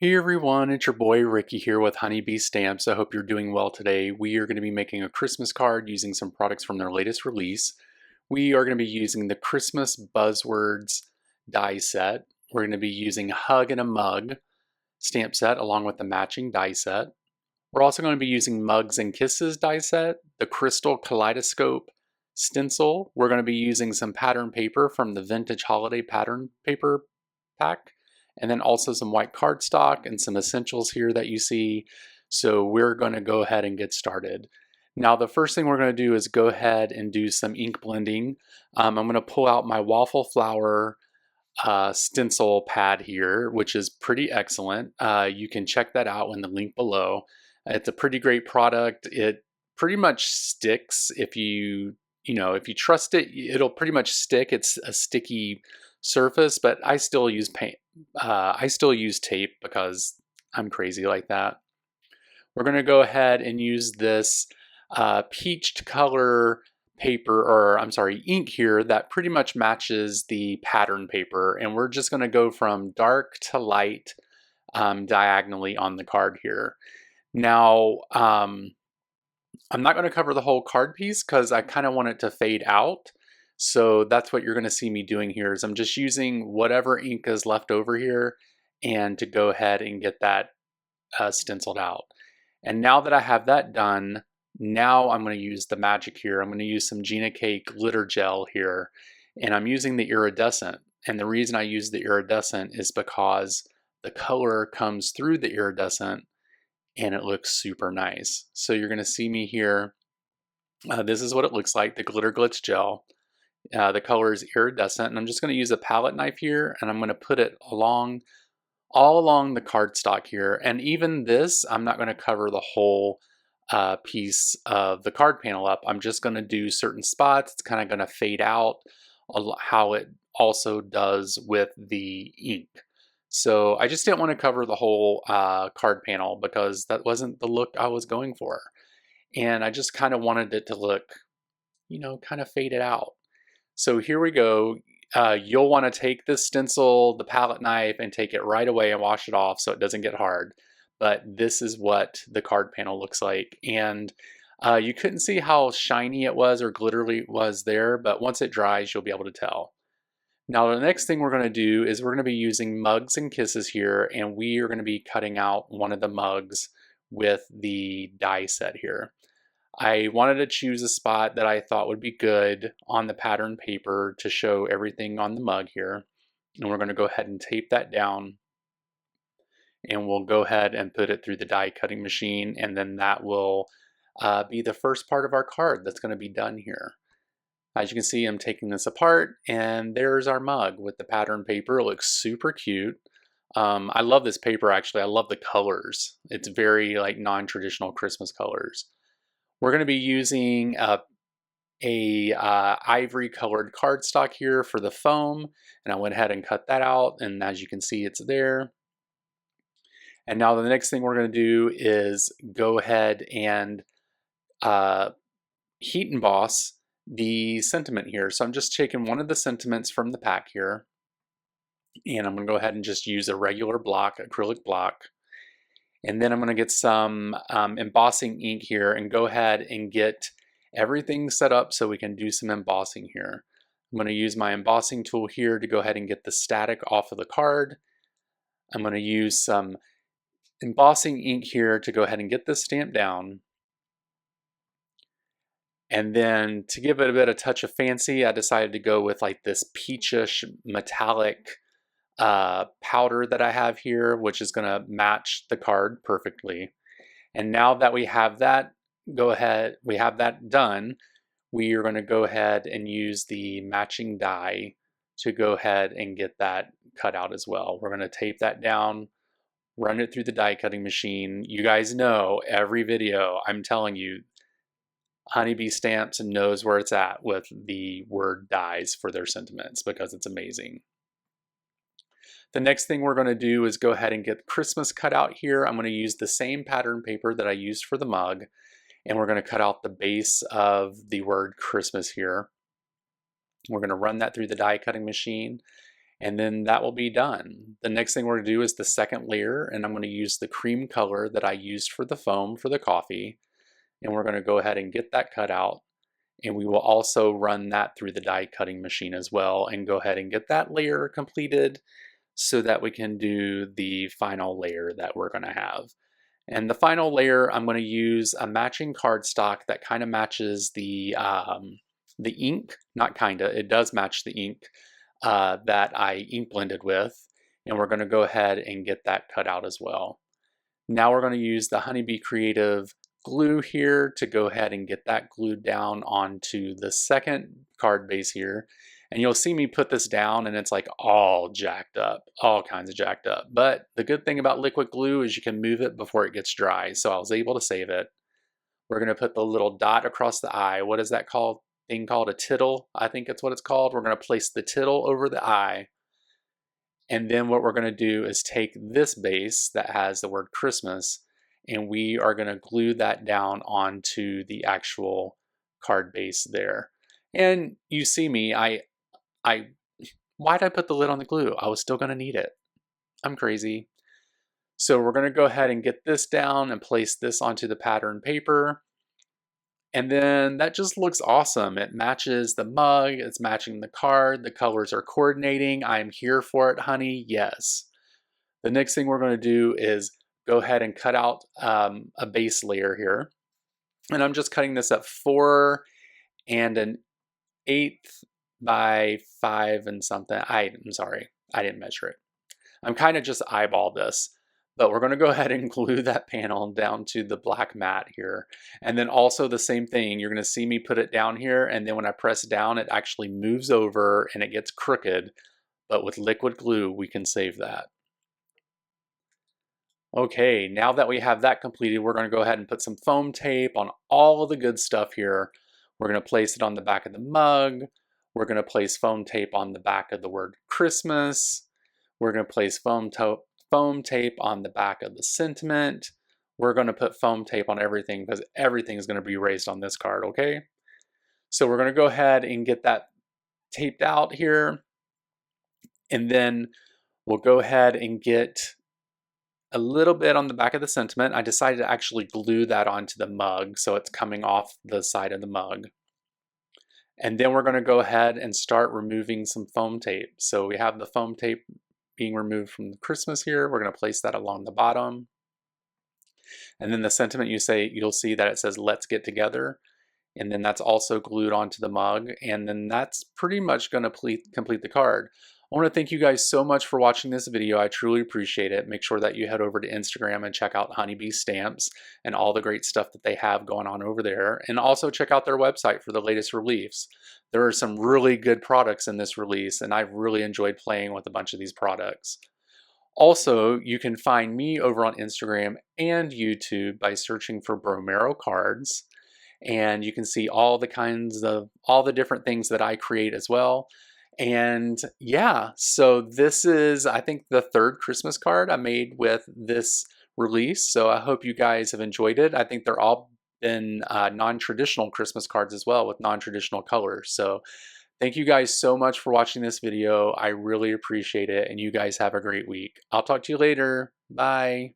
Hey everyone, it's your boy Ricky here with Honeybee Stamps. I hope you're doing well today. We are going to be making a Christmas card using some products from their latest release. We are going to be using the Christmas Buzzwords die set. We're going to be using Hug and a Mug stamp set along with the matching die set. We're also going to be using Mugs and Kisses die set, the Crystal Kaleidoscope stencil. We're going to be using some pattern paper from the Vintage Holiday Pattern Paper Pack, and then also some white cardstock and some essentials here that you see. So we're going to go ahead and get started. Now the first thing we're going to do is go ahead and do some ink blending. I'm going to pull out my waffle flower stencil pad here, which is pretty excellent. You can check that out in the link below. It's a pretty great product. It pretty much sticks if you trust it. It'll pretty much stick. It's a sticky surface, but I still use paint. I still use tape because I'm crazy like that. We're going to go ahead and use this peached color paper, or I'm sorry, ink here that pretty much matches the pattern paper, and we're just going to go from dark to light diagonally on the card here. Now, I'm not going to cover the whole card piece because I kind of want it to fade out. So that's what you're going to see me doing here is I'm just using whatever ink is left over here and to go ahead and get that stenciled out. And now that I have that done, now I'm going to use the magic here. I'm going to use some Gina K glitter gel here, and I'm using the iridescent. And the reason I use the iridescent is because the color comes through the iridescent and it looks super nice. So you're going to see me here. This is what it looks like, the glitter glitz gel. The color is iridescent, and I'm just going to use a palette knife here, and I'm going to put it all along the cardstock here. And even this, I'm not going to cover the whole piece of the card panel up. I'm just going to do certain spots. It's kind of going to fade out how it also does with the ink. So I just didn't want to cover the whole card panel because that wasn't the look I was going for. And I just kind of wanted it to look, kind of faded out. So here we go. You'll want to take this stencil, the palette knife, and take it right away and wash it off so it doesn't get hard. But this is what the card panel looks like. And you couldn't see how shiny it was or glittery it was there, but once it dries, you'll be able to tell. Now the next thing we're going to do is we're going to be using Mugs and Kisses here, and we are going to be cutting out one of the mugs with the die set here. I wanted to choose a spot that I thought would be good on the pattern paper to show everything on the mug here. And we're going to go ahead and tape that down, and we'll go ahead and put it through the die cutting machine, and then that will be the first part of our card that's going to be done here. As you can see, I'm taking this apart, and there's our mug with the pattern paper. It looks super cute. I love this paper, actually. I love the colors. It's very like non-traditional Christmas colors. We're going to be using a ivory colored cardstock here for the foam, and I went ahead and cut that out, and as you can see, it's there. And now the next thing we're going to do is go ahead and heat emboss the sentiment here. So I'm just taking one of the sentiments from the pack here, and I'm going to go ahead and just use a regular block, acrylic block. And then I'm going to get some embossing ink here and go ahead and get everything set up so we can do some embossing here. I'm going to use my embossing tool here to go ahead and get the static off of the card. I'm going to use some embossing ink here to go ahead and get this stamped down. And then to give it a bit of touch of fancy, I decided to go with like this peachish metallic powder that I have here, which is going to match the card perfectly. And now that we have that, we have that done, we are going to go ahead and use the matching die to go ahead and get that cut out as well. We're going to tape that down, run it through the die cutting machine. You guys know every video I'm telling you, Honeybee Stamps knows where it's at with the word dies for their sentiments because it's amazing. The next thing we're going to do is go ahead and get Christmas cut out here. I'm going to use the same pattern paper that I used for the mug, and we're going to cut out the base of the word Christmas here. We're going to run that through the die cutting machine, And then that will be done. The next thing we're going to do is the second layer, and I'm going to use the cream color that I used for the foam for the coffee. And we're going to go ahead and get that cut out. And we will also run that through the die cutting machine as well and go ahead and get that layer completed so that we can do the final layer that we're going to have. And the final layer, I'm going to use a matching cardstock that kind of matches the ink, not kinda, it does match the ink that I ink blended with. And we're going to go ahead and get that cut out as well. Now we're going to use the Honeybee Creative glue here to go ahead and get that glued down onto the second card base here. And you'll see me put this down and it's like all jacked up, all kinds of jacked up. But the good thing about liquid glue is you can move it before it gets dry. So I was able to save it. We're going to put the little dot across the eye. What is that called? Thing called a tittle, I think it's what it's called. We're going to place the tittle over the eye. And then what we're going to do is take this base that has the word Christmas, and we are going to glue that down onto the actual card base there. And you see me, why'd I put the lid on the glue? I was still going to need it. I'm crazy. So we're going to go ahead and get this down and place this onto the pattern paper. And then that just looks awesome. It matches the mug, it's matching the card, the colors are coordinating. I'm here for it, honey, yes. The next thing we're going to do is go ahead and cut out a base layer here. And I'm just cutting this at 4 1/8 by 5 and something. I'm sorry, I didn't measure it. I'm kind of just eyeball this. But we're going to go ahead and glue that panel down to the black mat here. And then also the same thing, you're going to see me put it down here, and then when I press down, it actually moves over and it gets crooked. But with liquid glue, we can save that. Okay, now that we have that completed, we're going to go ahead and put some foam tape on all of the good stuff here. We're going to place it on the back of the mug. We're going to place foam tape on the back of the word Christmas. We're going to place foam tape on the back of the sentiment. We're going to put foam tape on everything because everything is going to be raised on this card, okay? So we're going to go ahead and get that taped out here. And then we'll go ahead and get a little bit on the back of the sentiment. I decided to actually glue that onto the mug so it's coming off the side of the mug. And then we're going to go ahead and start removing some foam tape. So we have the foam tape being removed from the Christmas here. We're going to place that along the bottom. And then the sentiment, you'll see that it says let's get together. And then that's also glued onto the mug. And then that's pretty much going to complete the card. I want to thank you guys so much for watching this video. I truly appreciate it. Make sure that you head over to Instagram and check out Honeybee Stamps and all the great stuff that they have going on over there. And also check out their website for the latest release. There are some really good products in this release, and I've really enjoyed playing with a bunch of these products. Also, you can find me over on Instagram and YouTube by searching for Bromero Cards. And you can see all the different things that I create as well. And yeah, so this is, I think, the third Christmas card I made with this release. So I hope you guys have enjoyed it. I think they're all been non-traditional Christmas cards as well with non-traditional colors. So thank you guys so much for watching this video. I really appreciate it. And you guys have a great week. I'll talk to you later. Bye.